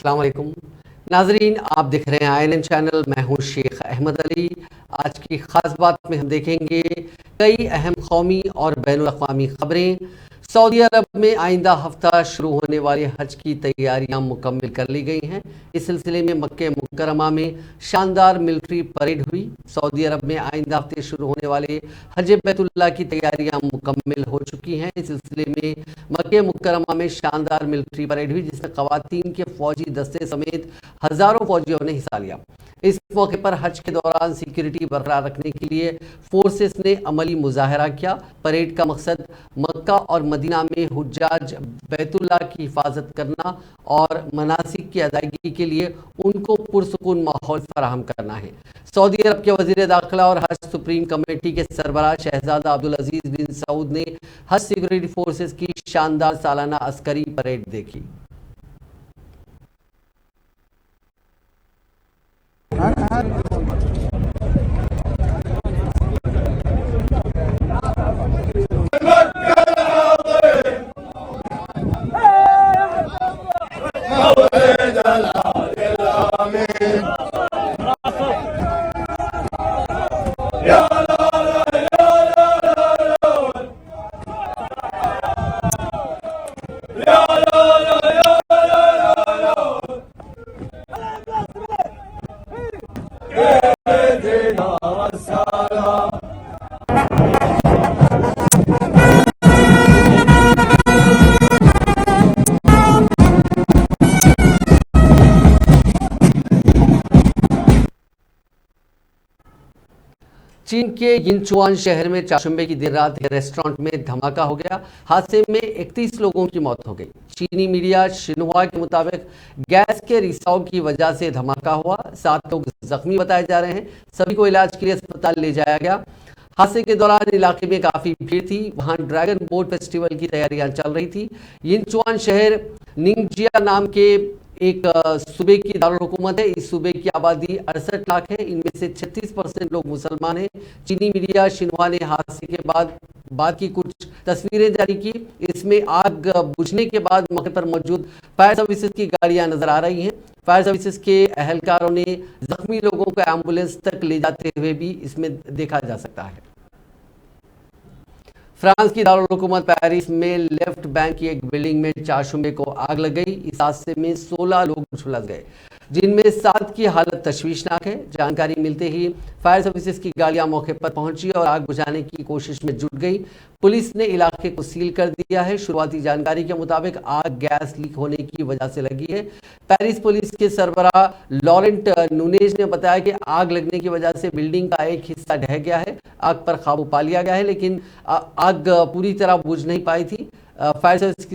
अस्सलाम वालेकुम नाजरीन, आप देख रहे हैं आईएनएन चैनल। मैं हूं शेख अहमद अली। आज की ख़ास बात में हम देखेंगे कई अहम कौमी और बैनुल अक़वामी खबरें। सऊदी अरब में आइंदा हफ्ता शुरू होने वाले हज की तैयारियां मुकम्मल कर ली गई हैं। इस सिलसिले में मक्के मुकरमा में शानदार मिलिट्री परेड हुई। सऊदी अरब में आइंदा हफ्ते शुरू होने वाले हज बैतुल्लाह की तैयारियां मुकम्मल हो चुकी हैं। इस सिलसिले में मक्के मुकरमा में शानदार मिलिट्री परेड हुई, जिसमें ख़वातीन के फौजी दस्ते समेत हज़ारों फौजियों ने हिस्सा लिया। इस मौके पर हज के दौरान सिक्योरिटी बरकरार रखने के लिए फोर्सेस ने अमली मुजाहरा किया। परेड का मकसद मक्का और मदीना में हुज्जाज बैतुल्लाह की हिफाजत करना और मनासिक की अदायगी के लिए उनको पुरसुकून माहौल फराहम करना है। सऊदी अरब के वज़ीर दाखिला और हज सुप्रीम कमेटी के सरबराह शहजादा अब्दुल अजीज बिन सऊद ने हज सिक्योरिटी फोर्सेस की शानदार सालाना अस्करी परेड देखी। चीन के यिनचुआन शहर में चाशुंबे की देर रात एक रेस्टोरेंट में धमाका हो गया। हादसे में 31 लोगों की मौत हो गई। चीनी मीडिया शिन्हुआ के मुताबिक गैस के रिसाव की वजह से धमाका हुआ। 7 लोग जख्मी बताए जा रहे हैं। सभी को इलाज के लिए अस्पताल ले जाया गया। हादसे के दौरान इलाके में काफ़ी भीड़ थी। वहां ड्रैगन बोट फेस्टिवल की तैयारियां चल रही थी। यिनचुआन शहर निंगजिया नाम के एक सूबे की दारुल हुकूमत है। इस सूबे की आबादी 68 लाख है। इनमें से 36% लोग मुसलमान हैं। चीनी मीडिया शिन्हुआ ने हादसे के बाद की कुछ तस्वीरें जारी की। इसमें आग बुझने के बाद मौके पर मौजूद फायर सर्विसेज की गाड़ियां नजर आ रही हैं। फायर सर्विसेज के एहलकारों ने जख्मी लोगों को एम्बुलेंस तक ले जाते हुए भी इसमें देखा जा सकता है। फ्रांस की दारुल हुकूमत पेरिस में लेफ्ट बैंक की एक बिल्डिंग में चारशुबे को आग लग गई। इस हादसे में 16 लोग झुलस गए, जिनमें 7 की हालत तशवीशनाक है। जानकारी मिलते ही फायर सर्विसेज की गाड़ियां मौके पर पहुंची और आग बुझाने की कोशिश में जुट गई। पुलिस ने इलाके को सील कर दिया है। शुरुआती जानकारी के मुताबिक आग गैस लीक होने की वजह से लगी है। पेरिस पुलिस के सरबराह लॉरेंट नूनेज ने बताया कि आग लगने की वजह से बिल्डिंग का एक हिस्सा ढह गया है। आग पर काबू पा लिया गया है, लेकिन आग पूरी तरह बुझ नहीं पाई थी। फायर सर्विस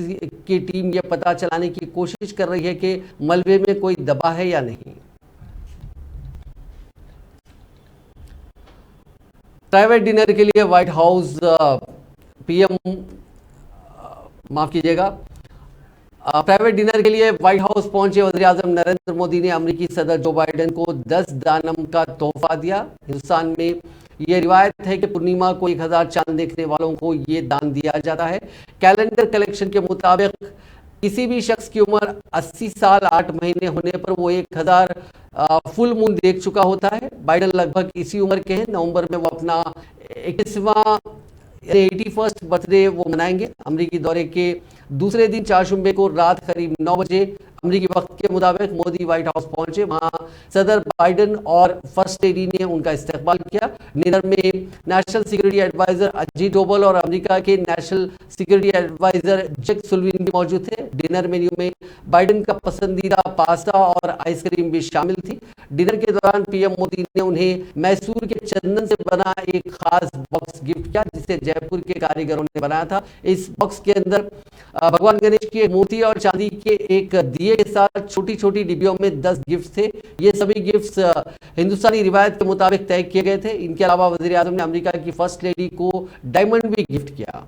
की टीम यह पता चलाने की कोशिश कर रही है कि मलबे में कोई दबा है या नहीं। प्राइवेट डिनर के लिए व्हाइट हाउस पीएम माफ कीजिएगा प्राइवेट डिनर के लिए व्हाइट हाउस पहुंचे वज़ीर आज़म नरेंद्र मोदी ने अमेरिकी सदर जो बाइडेन को 10 दानम का तोहफा दिया। हिंदुस्तान में ये रिवायत है कि पूर्णिमा को 1000 चांद देखने वालों को ये दान दिया जाता है। कैलेंडर कलेक्शन के मुताबिक किसी भी शख्स की उम्र 80 साल 8 महीने होने पर वो 1000 फुल मून देख चुका होता है। बाइडेन लगभग इसी उम्र के हैं। नवंबर में वो अपना 81वां 81st बर्थडे वो मनाएंगे। अमरीकी दौरे के दूसरे दिन चारशुबे को रात करीब 9 बजे अमरीकी वक्त के मुताबिक मोदी व्हाइट हाउस पहुंचे। वहां सदर बाइडेन और फर्स्ट लेडी ने उनका इस्तकबाल किया। डिनर में national security advisor Ajit Doval और अमेरिका के national security advisor Jack Sullivan भी मौजूद थे। डिनर मेन्यू में बाइडेन का पसंदीदा पास्ता और आइसक्रीम भी शामिल थी। डिनर के दौरान पीएम मोदी ने उन्हें मैसूर के चंदन से बना एक खास बॉक्स गिफ्ट किया, जिसे जयपुर के कारीगरों ने बनाया था। इस बॉक्स के अंदर भगवान गणेश की एक मूर्ति और चांदी के एक दिए के साथ छोटी छोटी डिब्बियों में 10 गिफ्ट थे। ये सभी गिफ्ट्स हिंदुस्तानी रिवायत के मुताबिक तय किए गए थे। इनके अलावा वजीर आजम ने अमेरिका की फर्स्ट लेडी को डायमंड भी गिफ्ट किया।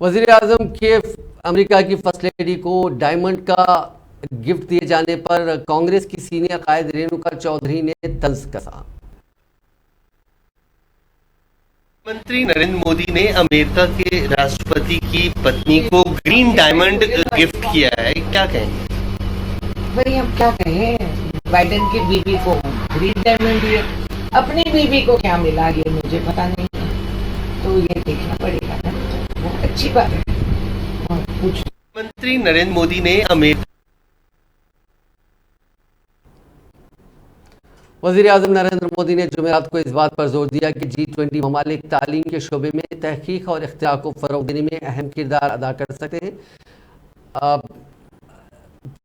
वजीर आजम के अमेरिका की फर्स्ट लेडी को डायमंड का गिफ्ट दिए जाने पर कांग्रेस की सीनियर कायद रेणुका चौधरी ने तंज कसा। प्रधानमंत्री नरेंद्र मोदी ने अमेरिका के राष्ट्रपति की पत्नी को ग्रीन डायमंड गिफ्ट किया है, क्या कहेंगे? भाई हम क्या कहें, बाइडेन की बीवी को ग्रीन डायमंड दिए, अपनी बीवी को क्या मिला ये मुझे पता नहीं है, तो ये देखना पड़ेगा ना। बहुत अच्छी बात है। कुछ प्रधानमंत्री नरेंद्र मोदी ने अमेरिका वज़ीर आज़म नरेंद्र मोदी ने जुमेरात को इस बात पर जोर दिया कि G20 ममालिक तालीम के शोबे में तहकीक और इख्तियार को फ़रोग़ देने में अहम किरदार अदा कर सकते हैं।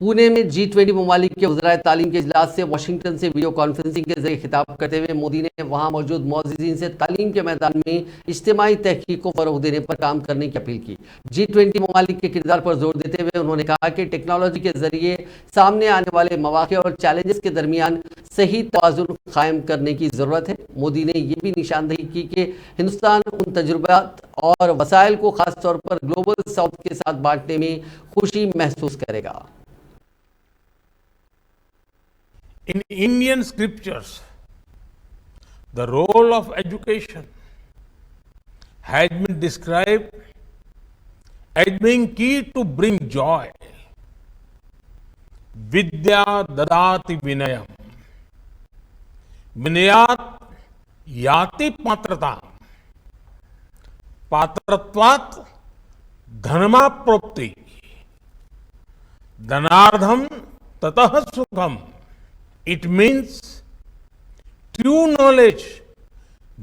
पुणे में G20 ममालिक के वज़राए तालीम के इजलास से वाशिंगटन से वीडियो कॉन्फ्रेंसिंग के जरिए खिताब करते हुए मोदी ने वहां मौजूद मौज़िज़ीन से तालीम के मैदान में इज्तिमाई तहकीक को फ़रोग़ देने पर काम करने की अपील की। G20 ममालिक के किरदार पर जोर देते हुए उन्होंने कहा कि टेक्नोलॉजी के जरिए सामने आने वाले मौक़े और चैलेंजेस के दरमियान सही तवाज़ुन कायम करने की ज़रूरत है। मोदी ने यह भी निशानदेही की कि हिंदुस्तान उन तजुर्बात और वसाइल को खास तौर पर ग्लोबल साउथ के साथ बांटने में खुशी महसूस करेगा। In Indian scriptures, the role of education has been described as being key to bring joy. Vidya dadati vinayam. Vinayat yati patrata. Patratvat dhanma propti. Dhanardham tatah sukham. It means true knowledge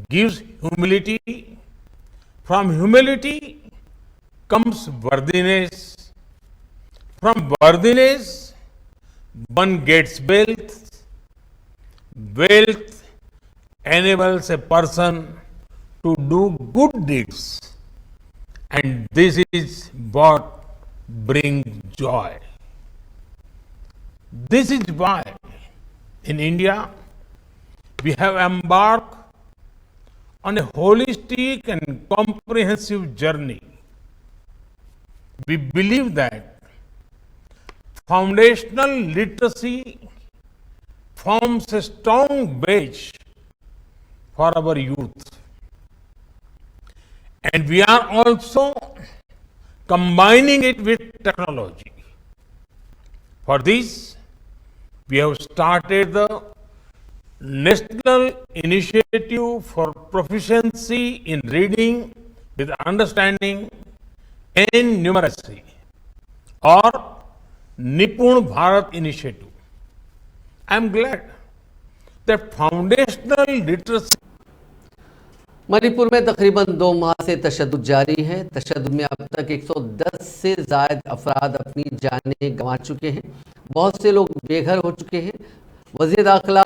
gives humility. From humility comes worthiness. From worthiness one gets wealth. Wealth enables a person to do good deeds. And this is what brings joy. This is why in India, we have embarked on a holistic and comprehensive journey. We believe that foundational literacy forms a strong base for our youth. And we are also combining it with technology. For this, we have started the National Initiative for Proficiency in Reading with Understanding and Numeracy, or Nipun Bharat Initiative. I am glad that foundational literacy Manipur में तकरीबन 2 माह से तशद्दुद जारी है। तशद्दुद में अब तक 110 से ज़ायद अफराद अपनी जानें गंवा चुके हैं। बहुत से लोग बेघर हो चुके हैं। वज़ीर दाखिला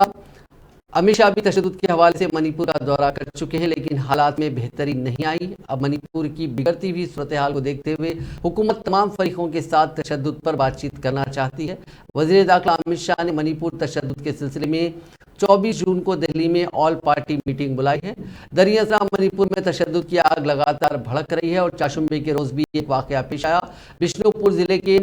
अमित शाह भी तशद्दुद के हवाले से मणिपुर का दौरा कर चुके हैं, लेकिन हालात में बेहतरी नहीं आई। अब मणिपुर की बिगड़ती हुई सूरत हाल को देखते हुए हुकूमत तमाम फरीकों के साथ तशद्दुद पर बातचीत करना चाहती है। वज़ीर दाखिला अमित शाह ने मणिपुर तशद्दुद के सिलसिले में 24 जून को दिल्ली में ऑल पार्टी मीटिंग बुलाई है। दरअसल मणिपुर में तशद्दुद की आग लगातार भड़क रही है और चाशुम्बे के रोज भी एक वाकया पेश आया। बिष्णुपुर जिले के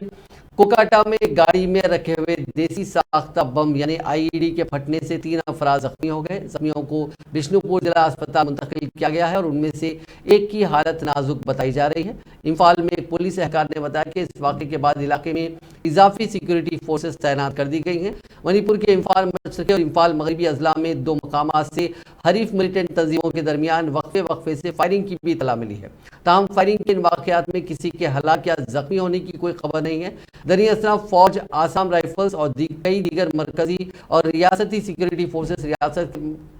कोकाटा में गाड़ी में रखे हुए देसी साख्ता बम यानी आईईडी के फटने से 3 अफराद जख्मी हो गए। जख्मियों को बिष्णुपुर जिला अस्पताल मुंतकिल किया गया है और उनमें से एक की हालत नाजुक बताई जा रही है। इम्फाल में एक पुलिस एहलकार ने बताया कि इस वाक़े के बाद इलाके में इजाफी सिक्योरिटी फोर्सेस तैनात कर दी गई हैं। मणिपुर के इम्फाल मशरक़ी और इम्फाल मगरबी अजला में 2 मकामात से हरीफ मिलिटेंट तंजीमों के दरमियान वक्फे से फायरिंग की भी इतला मिली है। ताहम फायरिंग के इन वाक़यात में किसी के हलाक या जख्मी होने की कोई खबर नहीं है। दरअसल फौज, आसाम राइफल्स और कई दीगर मरकजी और रियासती सिक्योरिटी फोर्सेस रियासत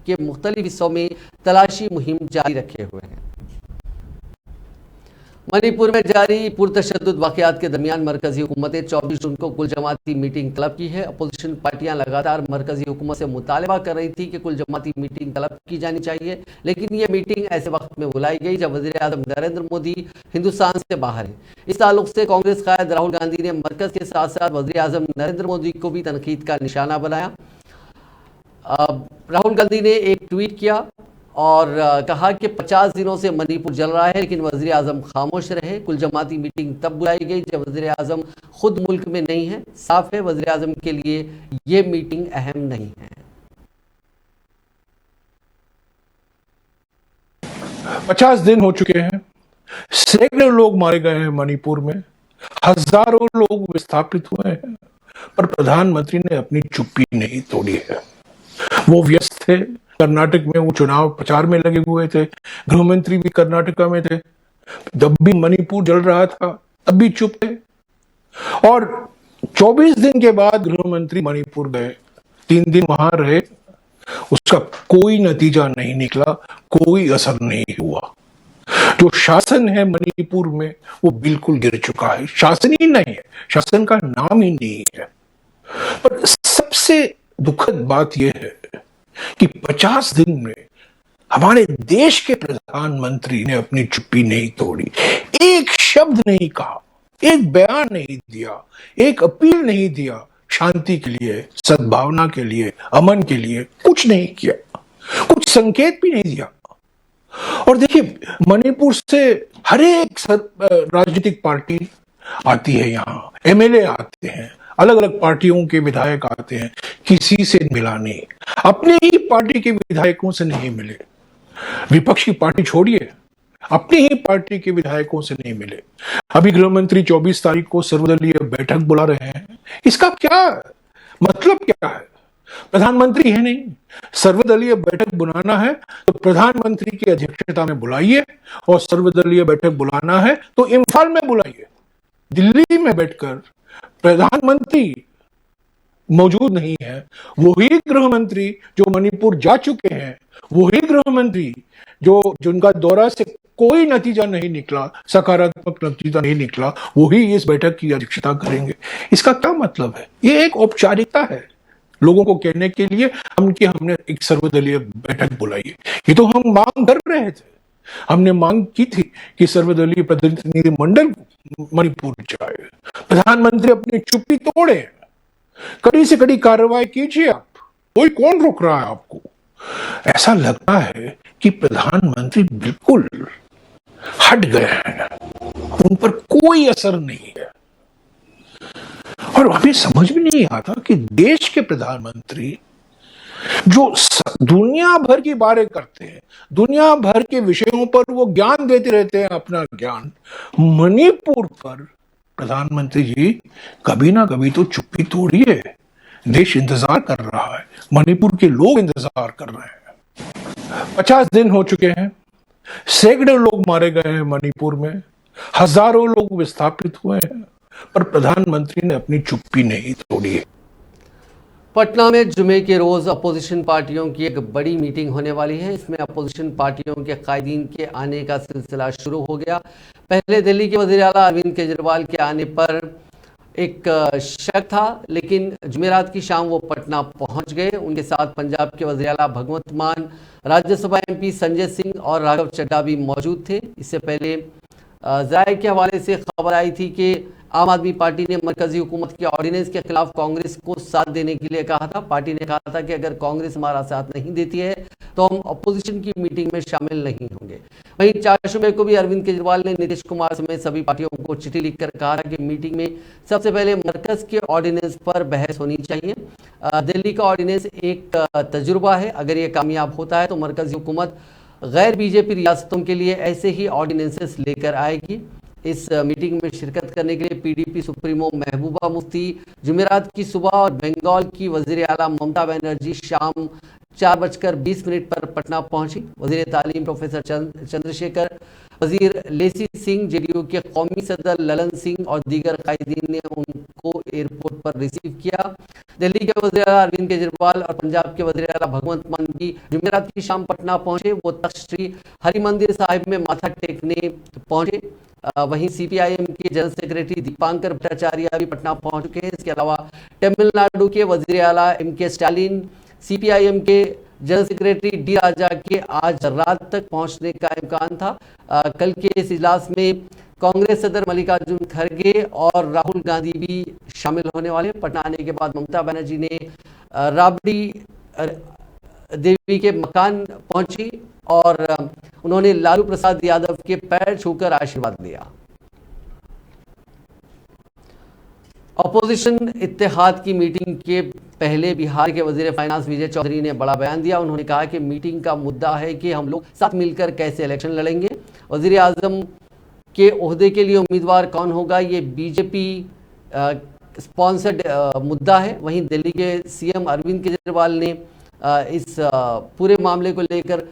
के मुख्तलिफ हिस्सों में तलाशी मुहिम जारी रखे हुए हैं। मणिपुर में जारी पुरतशद्दुद वाक़यात के दरमियान मरकजी हुकूमत ने 24 जून को कुल जमाती मीटिंग तलब की है। अपोजिशन पार्टियां लगातार मरकजी हुकूमत से मुतालबा कर रही थी कि कुल जमाती मीटिंग तलब की जानी चाहिए, लेकिन यह मीटिंग ऐसे वक्त में बुलाई गई जब वज़ीर आज़म नरेंद्र मोदी हिंदुस्तान से बाहर है। इस ताल्लुक से कांग्रेस कायद राहुल गांधी ने मरकज के साथ साथ वज़ीर आज़म नरेंद्र मोदी को भी तनकीद का निशाना बनाया। राहुल गांधी ने एक ट्वीट किया और कहा कि 50 दिनों से मणिपुर जल रहा है, लेकिन वजीर आजम खामोश रहे। कुल जमाती मीटिंग तब बुलाई गई जब वजीर आजम खुद मुल्क में नहीं है। साफ है वजीर आजम के लिए ये मीटिंग अहम नहीं है। 50 दिन हो चुके हैं, सैकड़ों लोग मारे गए हैं मणिपुर में, हजारों लोग विस्थापित हुए हैं, पर प्रधानमंत्री ने अपनी चुप्पी नहीं तोड़ी है। वो व्यस्त थे, कर्नाटक में वो चुनाव प्रचार में लगे हुए थे, गृह मंत्री भी कर्नाटक में थे। जब भी मणिपुर जल रहा था तब भी चुप थे। और 24 दिन के बाद गृह मंत्री मणिपुर गए, 3 दिन वहां रहे, उसका कोई नतीजा नहीं निकला, कोई असर नहीं हुआ। जो शासन है मणिपुर में वो बिल्कुल गिर चुका है। शासन ही नहीं है, शासन का नाम ही नहीं है। पर सबसे दुखद बात यह है कि 50 दिन में हमारे देश के प्रधानमंत्री ने अपनी चुप्पी नहीं तोड़ी, एक शब्द नहीं कहा, एक बयान नहीं दिया, एक अपील नहीं दिया शांति के लिए, सद्भावना के लिए, अमन के लिए, कुछ नहीं किया, कुछ संकेत भी नहीं दिया। और देखिए, मणिपुर से हर एक राजनीतिक पार्टी आती है, यहाँ एमएलए आते हैं, अलग अलग पार्टियों के विधायक आते हैं, किसी से मिला नहीं, अपने ही पार्टी के विधायकों से नहीं मिले। विपक्ष की पार्टी छोड़िए, अपनी ही पार्टी के विधायकों से नहीं मिले। अभी गृह मंत्री 24 तारीख को सर्वदलीय बैठक बुला रहे हैं, इसका क्या मतलब क्या है? प्रधानमंत्री है नहीं, सर्वदलीय बैठक बुलाना है तो प्रधानमंत्री की अध्यक्षता में बुलाइए, और सर्वदलीय बैठक बुलाना है तो इम्फाल में बुलाइए। दिल्ली में बैठकर प्रधानमंत्री मौजूद नहीं है, वही गृह मंत्री जो मणिपुर जा चुके हैं, वही गृह मंत्री जिनका दौरा से कोई नतीजा नहीं निकला, सकारात्मक नतीजा नहीं निकला, वही इस बैठक की अध्यक्षता करेंगे। इसका क्या मतलब है? ये एक औपचारिकता है लोगों को कहने के लिए हमने एक सर्वदलीय बैठक बुलाई है। ये तो हम मांग कर रहे थे, हमने मांग की थी कि सर्वदलीय प्रतिनिधिमंडल मणिपुर जाए। प्रधानमंत्री अपनी चुप्पी तोड़े, कड़ी से कड़ी कार्रवाई कीजिए आप, कोई कौन रोक रहा है आपको? ऐसा लगता है कि प्रधानमंत्री बिल्कुल हट गए हैं, उन पर कोई असर नहीं है। और हमें समझ में नहीं आता कि देश के प्रधानमंत्री जो दुनिया भर की बातें करते हैं, दुनिया भर के विषयों पर वो ज्ञान देते रहते हैं, अपना ज्ञान, मणिपुर पर प्रधानमंत्री जी कभी ना कभी तो चुप्पी तोड़िए। देश इंतजार कर रहा है, मणिपुर के लोग इंतजार कर रहे हैं। 50 दिन हो चुके हैं, सैकड़ों लोग मारे गए हैं मणिपुर में, हजारों लोग विस्थापित हुए हैं, पर प्रधानमंत्री ने अपनी चुप्पी नहीं तोड़ी है। पटना में जुमे के रोज अपोजिशन पार्टियों की एक बड़ी मीटिंग होने वाली है। इसमें अपोजिशन पार्टियों के कायदीन के आने का सिलसिला शुरू हो गया। पहले दिल्ली के वज़ीर आला अरविंद केजरीवाल के आने पर एक शक था, लेकिन जुमेरात की शाम वो पटना पहुंच गए। उनके साथ पंजाब के वज़ीर आला भगवंत मान, राज्यसभा एमपी संजय सिंह और राघव चड्ढा भी मौजूद थे। इससे पहले ज़राए के हवाले से खबर आई थी कि आम आदमी पार्टी ने मरकजी हुकूमत के ऑर्डिनेंस के खिलाफ कांग्रेस को साथ देने के लिए कहा था। पार्टी ने कहा था कि अगर कांग्रेस हमारा साथ नहीं देती है तो हम अपोजिशन की मीटिंग में शामिल नहीं होंगे। वहीं 4 जुमे को भी अरविंद केजरीवाल ने नीतीश कुमार समेत सभी पार्टियों को चिट्ठी लिखकर कहा कि मीटिंग में सबसे पहले मरकज के ऑर्डिनेंस पर बहस होनी चाहिए। दिल्ली का ऑर्डिनेंस एक तजुर्बा है, अगर ये कामयाब होता है तो मरकजी हुकूमत गैर बीजेपी रियासतों के लिए ऐसे ही ऑर्डिनेंसेस लेकर आएगी। इस मीटिंग में शिरकत करने के लिए पीडीपी सुप्रीमो महबूबा मुफ्ती जुमेरात की सुबह और बंगाल की वजीर आला ममता बनर्जी शाम 4:20 पर पटना पहुंची। वजीर तालीम प्रोफेसर चंद्रशेखर, वजीर लेसी सिंह, जेडीयू के कौमी सदर ललन सिंह और दीगर कायदीन ने उनको एयरपोर्ट पर रिसीव किया। दिल्ली के वज़ीर आला अरविंद केजरीवाल और पंजाब के वज़ीर आला भगवंत मान भी जुमेरात की शाम पटना पहुंचे। वो तख्त श्री हरिमंदिर साहिब में माथा टेकने पहुंचे। वहीं सीपीआईएम के जनरल सेक्रेटरी दीपांकर भट्टाचार्य भी पटना पहुंच चुके हैं। इसके अलावा तमिलनाडु के वज़ीर आला एम.के. स्टालिन, सीपीआईएम के जनरल सेक्रेटरी डी राजा के आज रात तक पहुंचने का इम्कान था। कल के इस इजलास में कांग्रेस सदर मल्लिकार्जुन खड़गे और राहुल गांधी भी शामिल होने वाले। पटना आने के बाद ममता बनर्जी ने राबड़ी देवी के मकान पहुंची और उन्होंने लालू प्रसाद यादव के पैर छूकर आशीर्वाद लिया। अपोजिशन इत्तेहाद की मीटिंग के पहले बिहार के वजीर फाइनेंस विजय चौधरी ने बड़ा बयान दिया। उन्होंने कहा कि मीटिंग का मुद्दा है कि हम लोग साथ मिलकर कैसे इलेक्शन लड़ेंगे। वजीर आजम के ओहदे के लिए उम्मीदवार कौन होगा, ये बीजेपी स्पॉन्सर्ड मुद्दा है। वहीं दिल्ली के सीएम अरविंद केजरीवाल ने इस पूरे मामले को लेकर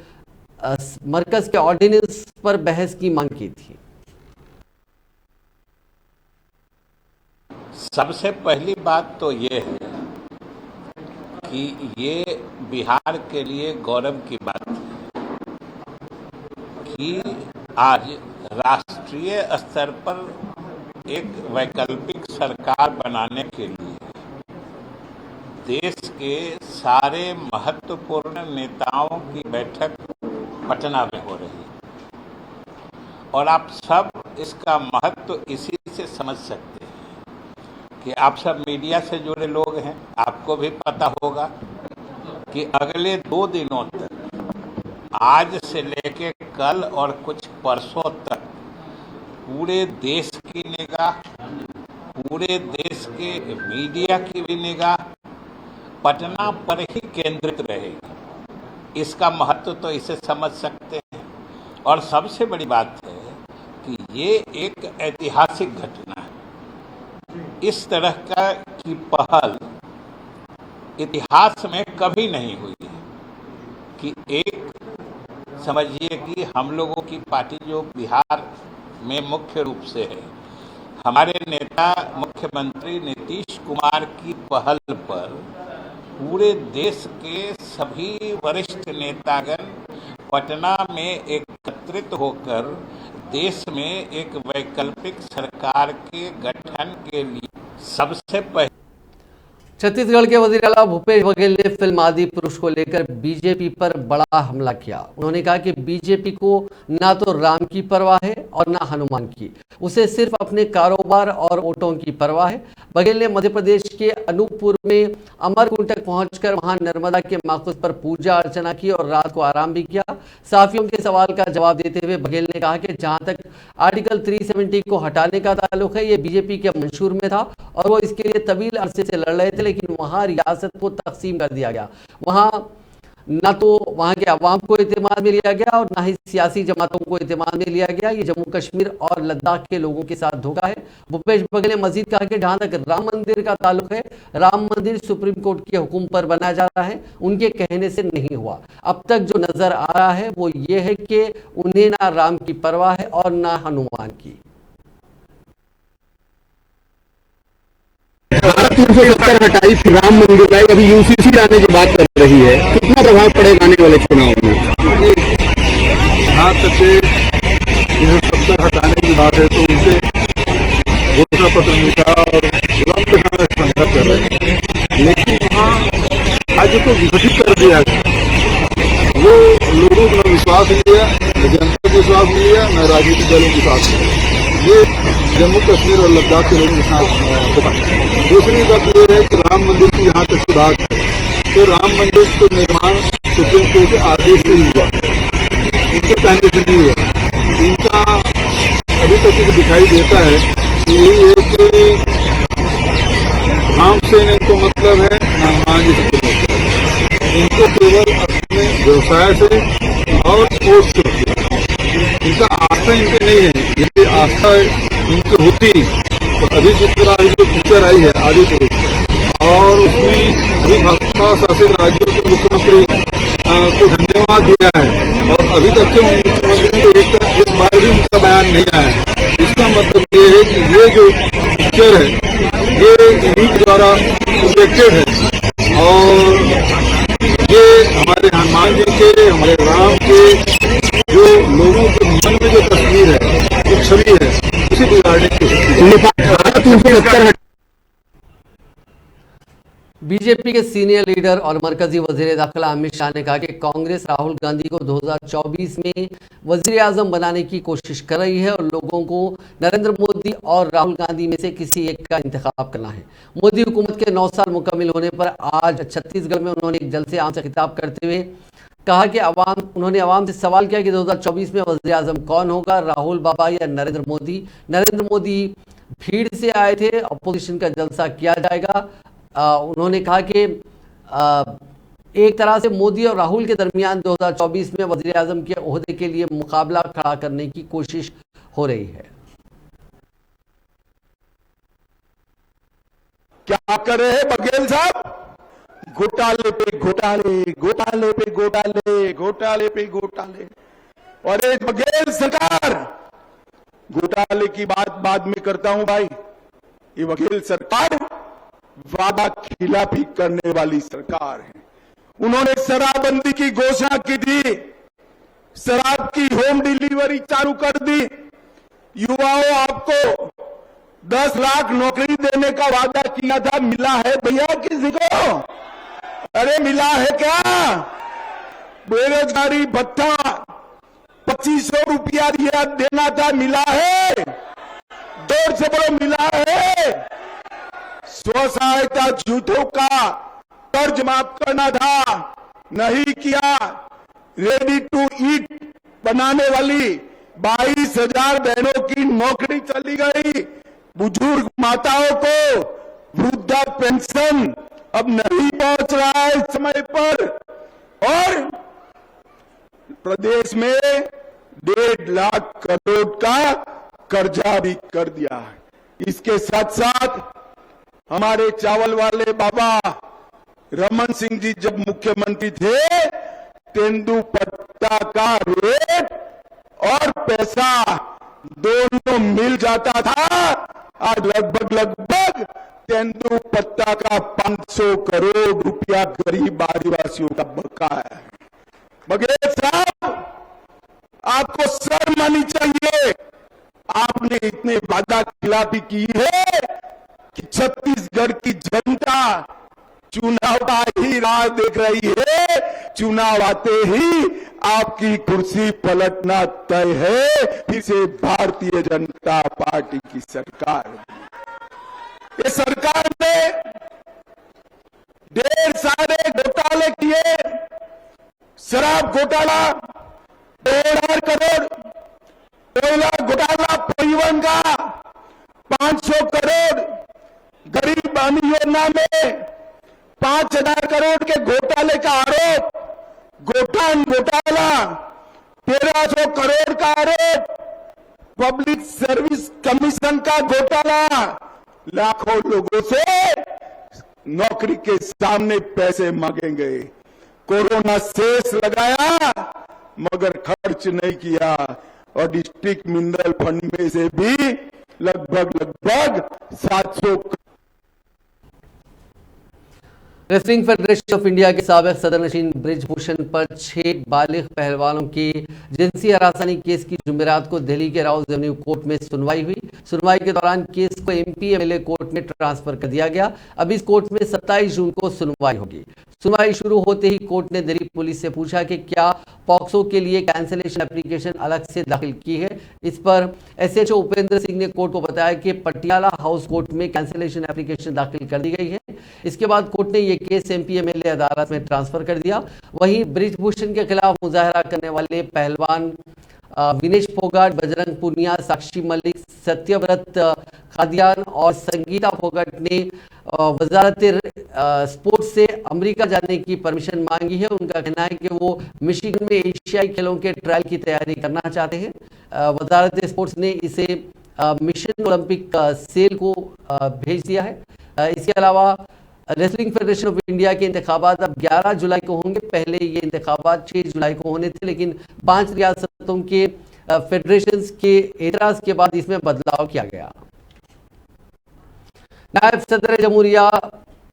मरकज के ऑर्डिनेंस पर बहस की मांग की थी। सबसे पहली बात तो ये है कि ये बिहार के लिए गौरव की बात है कि आज राष्ट्रीय स्तर पर एक वैकल्पिक सरकार बनाने के लिए देश के सारे महत्वपूर्ण नेताओं की बैठक पटना में हो रही है और आप सब इसका महत्व इसी से समझ सकते हैं कि आप सब मीडिया से जुड़े लोग हैं। आपको भी पता होगा कि अगले 2 दिनों तक, आज से लेके कल और कुछ परसों तक, पूरे देश की निगाह, पूरे देश के मीडिया की भी निगाह पटना पर ही केंद्रित रहेगी। इसका महत्व तो इसे समझ सकते हैं। और सबसे बड़ी बात है कि ये एक ऐतिहासिक घटना है। इस तरह की पहल इतिहास में कभी नहीं हुई है कि एक समझिए कि हम लोगों की पार्टी जो बिहार में मुख्य रूप से है, हमारे नेता मुख्यमंत्री नीतीश कुमार की पहल पर पूरे देश के सभी वरिष्ठ नेतागण पटना में एकत्रित होकर देश में एक वैकल्पिक सरकार के गठन के लिए सबसे पहले छत्तीसगढ़ के वजीर आला भूपेश बघेल ने फिल्म आदि पुरुष को लेकर बीजेपी पर बड़ा हमला किया। उन्होंने कहा कि बीजेपी को ना तो राम की परवाह है और ना हनुमान की, उसे सिर्फ अपने कारोबार और वोटों की परवाह है। बघेल ने मध्य प्रदेश के अनूपपुर में अमरकुंटक पहुंचकर वहां नर्मदा के माखुस पर पूजा अर्चना की और रात को आराम भी किया। साफियों के सवाल का जवाब देते हुए बघेल ने कहा कि जहां तक आर्टिकल 370 को हटाने का ताल्लुक है, ये बीजेपी के मंशूर में था और वो इसके लिए तवील अरसे से लड़ रहे थे, लेकिन वहां रियासत को तकसीम कर दिया गया। वहां न तो वहां के अवाम को इत्तेमाद में लिया गया और ना ही सियासी जमातों को इत्तेमाद में लिया गया। ये जम्मू कश्मीर और लद्दाख के लोगों के साथ धोखा है। भूपेश बघेल ने मजीद कहा कि जहां तक राम मंदिर का ताल्लुक है, राम मंदिर सुप्रीम कोर्ट के हुक्म पर बनाया जा रहा है, उनके कहने से नहीं हुआ। अब तक जो नजर आ रहा है वो ये है कि उन्हें ना राम की परवाह है और ना हनुमान की। 370 हटाई, फिर राम मंदिर लाई, अभी यूसीसी लाने की बात कर रही है। कितना प्रभाव पड़ेगा आने वाले चुनाव में? जहाँ तक 370 हटाने की बात है तो उनसे घोषणा पत्र मिला और लंबे समय संघर्ष कर रहे हैं, लेकिन वहाँ राज्य को विभाजित कर दिया गया। वो लोगों को न विश्वास लिया, न जनता को विश्वास लिया, न राजनीतिक दलों के साथ। ये जम्मू कश्मीर और लद्दाख के लोगों के साथ होगा। दूसरी बात ये है कि राम मंदिर की जहाँ तक बात है तो राम मंदिर का निर्माण सुप्रीम कोर्ट के आदेश से ही हुआ, इनके कहने से नहीं हुआ। इनका अभी तक ये दिखाई देता है कि यही है कि राम से इनको मतलब है, हनुमान जी से मतलब है। इनको केवल अपने व्यवसाय से और स्पोर्ट्स से मतलब है। इनका आस्था इनके नहीं है। यदि आस्था इनकी होती तो अभी जिस तरह जो पिक्चर आई है आदि पुरुष और उसमें अभी भाजपा शासित राज्यों के मुख्यमंत्री को धन्यवाद दिया है और अभी तक के मुख्यमंत्री को एक बार भी उनका बयान नहीं आया है। इसका मतलब ये है कि ये जो पिक्चर है ये इन्हीं द्वारा प्रोजेक्टेड है और ये हमारे हनुमान जी के, हमारे राम के जो लोगों के मन में जो तस्वीर है, जो छवि है, उसे बिगाड़ने की बीजेपी के सीनियर लीडर और मरकजी वजीर दाखिला अमित शाह ने कहा कि कांग्रेस राहुल गांधी को 2024 में वजीर आजम बनाने की कोशिश कर रही है और लोगों को नरेंद्र मोदी और राहुल गांधी में से किसी एक का इंतखाब करना है। मोदी हुकूमत के 9 साल मुकम्मल होने पर आज छत्तीसगढ़ में उन्होंने एक जलसे आम से खिताब करते हुए कहा कि उन्होंने अवाम से सवाल किया कि 2024 में वज़ीर आज़म कौन होगा, राहुल बाबा या नरेंद्र मोदी। नरेंद्र मोदी भीड़ से आए थे, अपोजिशन का जलसा किया जाएगा। उन्होंने कहा कि एक तरह से मोदी और राहुल के दरमियान 2024 में वज़ीर आज़म के ओहदे के लिए मुकाबला खड़ा करने की कोशिश हो रही है। क्या कर रहे हैं बघेल साहब? घोटाले पे घोटाले, घोटाले पे घोटाले, घोटाले पे घोटाले। और एक बघेल सरकार, घोटाले की बात बाद में करता हूं भाई। ये बघेल सरकार वादा खिलाफी करने वाली सरकार है। उन्होंने शराबबंदी की घोषणा की थी, शराब की होम डिलीवरी चालू कर दी। युवाओं, आपको 10 लाख नौकरी देने का वादा किया था, मिला है भैया किसी को? अरे मिला है क्या? बेरोजगारी भत्ता 2500 रुपया दिया देना था, मिला है? 2 से बड़ो मिला है? स्व सहायता जूथों का कर्ज माफ करना था, नहीं किया। रेडी टू ईट बनाने वाली 22,000 बहनों की नौकरी चली गई। बुजुर्ग माताओं को वृद्धा पेंशन अब नहीं पहुंच रहा है समय पर। और प्रदेश में 1.5 लाख करोड़ का कर्जा भी कर दिया है। इसके साथ साथ हमारे चावल वाले बाबा रमन सिंह जी जब मुख्यमंत्री थे, तेंदुपत्ता का रेट और पैसा दोनों मिल जाता था। आज लगभग तेंदुपत्ता का 500 करोड़ रुपया गरीब आदिवासियों का बकाया है। बघेल साहब, आपको शर्म आनी चाहिए। आपने इतने वादा खिलाफी की है कि छत्तीसगढ़ की जनता चुनाव का ही राह देख रही है। चुनाव आते ही आपकी कुर्सी पलटना तय है। फिर से भारतीय जनता पार्टी की सरकार। ये सरकार ने ढेर सारे घोटाले किए। शराब घोटाला 2,000 करोड़, कोयला घोटाला परिवहन का 500 करोड़, गरीब बहन योजना में 5,000 करोड़ के घोटाले का आरोप, गोठान घोटाला 1,300 करोड़ का आरोप, पब्लिक सर्विस कमीशन का घोटाला, लाखों लोगों से नौकरी के सामने पैसे मांगेंगे। कोरोना सेस लगाया मगर खर्च नहीं किया और डिस्ट्रिक्ट मिनरल फंड में से भी लगभग 700। रेसलिंग फेडरेशन ऑफ इंडिया के साबिक सदरनशीन ब्रिजभूषण पर 6 बालिग पहलवानों के जिनसी हरासानी केस की जुमेरात को दिल्ली के राउज एवेन्यू कोर्ट में सुनवाई हुई। सुनवाई के दौरान केस को एमपी एमएलए कोर्ट में ट्रांसफर कर दिया गया। अब इस कोर्ट में 27 जून को सुनवाई होगी। सुनवाई शुरू होते ही कोर्ट ने दिल्ली पुलिस से पूछा कि क्या पॉक्सो के लिए कैंसिलेशन एप्लीकेशन अलग से दाखिल की है। इस पर एसएचओ उपेंद्र सिंह ने कोर्ट को बताया कि पटियाला हाउस कोर्ट में कैंसिलेशन एप्लीकेशन दाखिल कर दी गई है। इसके बाद कोर्ट ने यह केस एमपी एमएलए अदालत में ट्रांसफर कर दिया। वहीं ब्रिजभूषण के खिलाफ मुजाहरा करने वाले पहलवान विनेश फोगाट, बजरंग पुनिया, साक्षी मलिक, सत्यव्रत खादियान और संगीता फोगाट ने वजारत स्पोर्ट्स से अमेरिका जाने की परमिशन मांगी है। उनका कहना है कि वो मिशिगन में एशियाई खेलों के ट्रायल की तैयारी करना चाहते हैं। वजारत स्पोर्ट्स ने इसे मिशन ओलंपिक सेल को भेज दिया है। इसके अलावा रेसलिंग फेडरेशन ऑफ इंडिया के इंतखाबात अब 11 जुलाई को होंगे। पहले ये इंतखाबात 6 जुलाई को होने थे, लेकिन 5 रियासतों के फेडरेशंस के एतराज के बाद इसमें बदलाव किया गया। नायब सदर जमहूरिया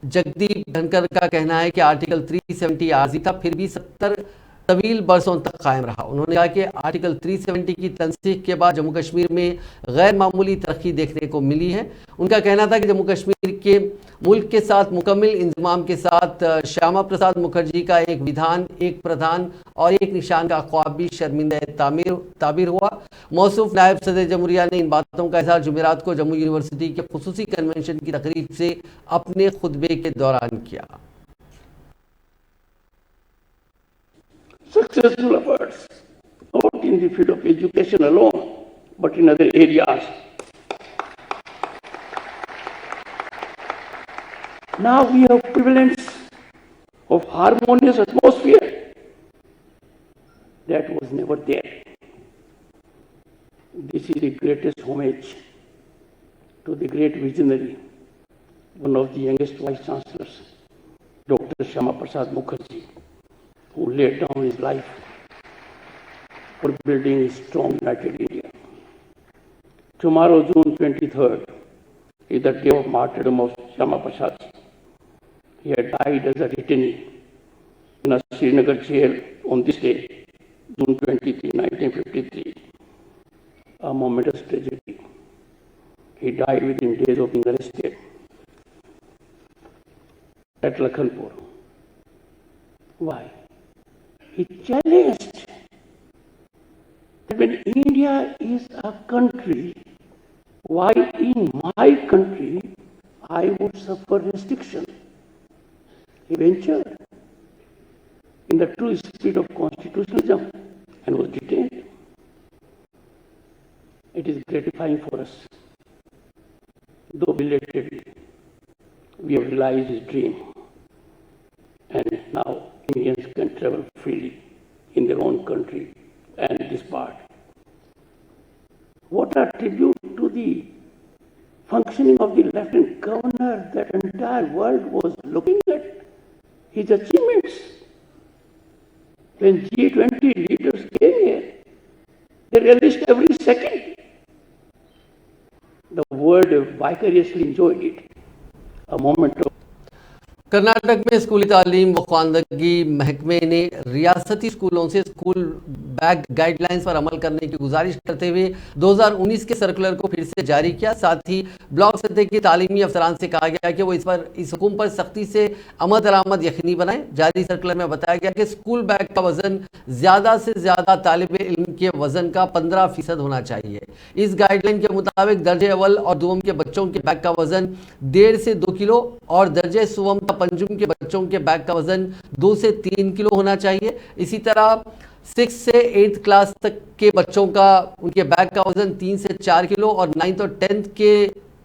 जगदीप धनखड़ का कहना है कि आर्टिकल 370 आर्जी था, फिर भी 70 तवील बरसों तक कायम रहा। उन्होंने कहा कि आर्टिकल 370 की तनसीख के बाद जम्मू कश्मीर में गैर मामूली तरक्की देखने को मिली है। उनका कहना था कि जम्मू कश्मीर के मुल्क के साथ मुकम्मल इंतजाम के साथ श्यामा प्रसाद मुखर्जी का एक विधान, एक प्रधान और एक निशान का ख्वाब भी शर्मिंदा ताबीर हुआ। मौसूफ नायब सदर जमहूरिया ने इन बातों का इजहार जुमेरात को जम्मू यूनिवर्सिटी के खुसूसी कन्वेंशन की तकरीब से अपने खुतबे के दौरान किया। successful efforts, not in the field of education alone, but in other areas. Now we have prevalence of harmonious atmosphere that was never there. This is the greatest homage to the great visionary, one of the youngest vice chancellors, Dr. Shyama Prasad Mukherjee, who laid down his life for building a strong, united India. Tomorrow, June 23rd, is the day of martyrdom of Shyama Prasad. He had died as a detainee in a Srinagar jail on this day, June 23, 1953. A momentous tragedy. He died within days of being arrested at Lakhanpur. Why? He challenged that when India is a country, why in my country I would suffer restriction? He ventured in the true spirit of constitutionalism and was detained. It is gratifying for us, though belatedly, we have realized his dream, and now Indians can travel freely in their own country and this part. What a tribute to the functioning of the Lieutenant Governor. That entire world was looking at his achievements. When G20 leaders came here, they relished every second. The world vicariously enjoyed it. A moment of Karnataka में स्कूली तालीम व ख्वानदगी महकमे ने रियासती स्कूलों से school bag guidelines पर अमल करने की गुजारिश करते हुए 2019 के सर्कुलर को फिर से जारी किया। साथ ही ब्लॉक सतह के तालीमी अफसरान से कहा गया कि वो इस हुक्म पर सख्ती से अमल दरामद यकीनी बनाएं। जारी सर्कुलर में बताया गया कि स्कूल बैग का वजन ज़्यादा से ज़्यादा तालिब इल्म के वजन का 15% होना चाहिए। इस गाइडलाइन के मुताबिक दर्जे अव्वल और दुआम के बच्चों के बैग का वजन 1.5 से 2 किलो और दर्जे सुवम पंजुम के बच्चों के बैग का वजन 2 से 3 किलो होना चाहिए। इसी तरह 6 से 8th क्लास तक के बच्चों का उनके बैग का वजन 3 से 4 किलो और 9th और 10th के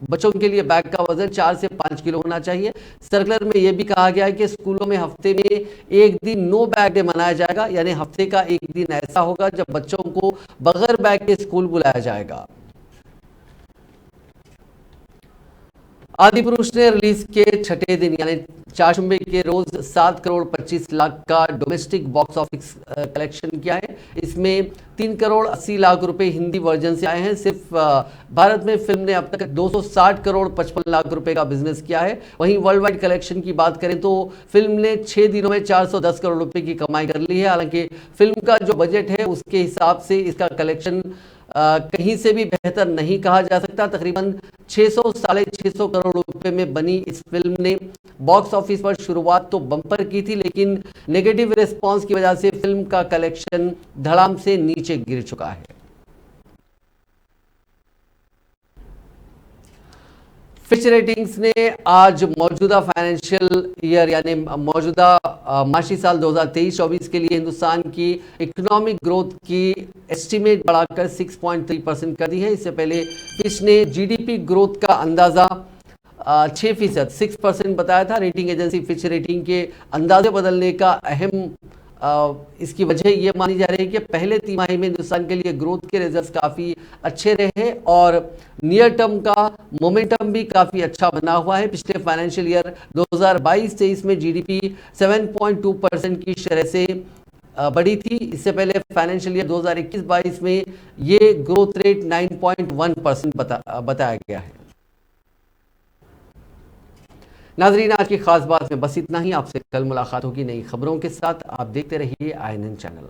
बच्चों के लिए बैग का वजन 4 से 5 किलो होना चाहिए। सर्कुलर में यह भी कहा गया है कि स्कूलों में हफ्ते में एक दिन नो बैग डे मनाया जाएगा, यानी हफ्ते का एक दिन ऐसा होगा जब बच्चों को बगैर बैग के स्कूल बुलाया जाएगा। आदिपुरुष ने रिलीज के छठे दिन यानी चारशंबे के रोज 7 करोड़ 25 लाख का डोमेस्टिक बॉक्स ऑफिस कलेक्शन किया है। इसमें 3 करोड़ 80 लाख रुपए हिंदी वर्जन से आए हैं। सिर्फ भारत में फिल्म ने अब तक 260 करोड़ 55 लाख रुपए का बिजनेस किया है। वहीं वर्ल्ड वाइड कलेक्शन की बात करें तो फिल्म ने 6 दिनों में 410 करोड़ रुपए की कमाई कर ली है। हालांकि फिल्म का जो बजट है उसके हिसाब से इसका कलेक्शन कहीं से भी बेहतर नहीं कहा जा सकता। तकरीबन 600-650 करोड़ रुपए में बनी इस फिल्म ने बॉक्स ऑफिस पर शुरुआत तो बम्पर की थी, लेकिन नेगेटिव रिस्पांस की वजह से फिल्म का कलेक्शन धड़ाम से नीचे गिर चुका है। फिच रेटिंग्स ने आज मौजूदा फाइनेंशियल ईयर यानी मौजूदा माशी साल 2023-24 के लिए हिंदुस्तान की इकोनॉमिक ग्रोथ की एस्टीमेट बढ़ाकर 6.3% कर दी है। इससे पहले फिच ने जीडीपी ग्रोथ का अंदाजा 6% 6% बताया था। रेटिंग एजेंसी फिच रेटिंग के अंदाजे बदलने का अहम इसकी वजह ये मानी जा रही है कि पहले तिमाही में हिंदुस्तान के लिए ग्रोथ के रिजल्ट्स काफ़ी अच्छे रहे और नियर टर्म का मोमेंटम भी काफ़ी अच्छा बना हुआ है। पिछले फाइनेंशियल ईयर 2022-23 में जीडीपी 7.2% की शरह से बढ़ी थी। इससे पहले फाइनेंशियल ईयर 2021-22 में ये ग्रोथ रेट 9.1% बताया गया है। नाजरीन, आज की खास बात में बस इतना ही। आपसे कल मुलाकात होगी नई खबरों के साथ। आप देखते रहिए INN चैनल।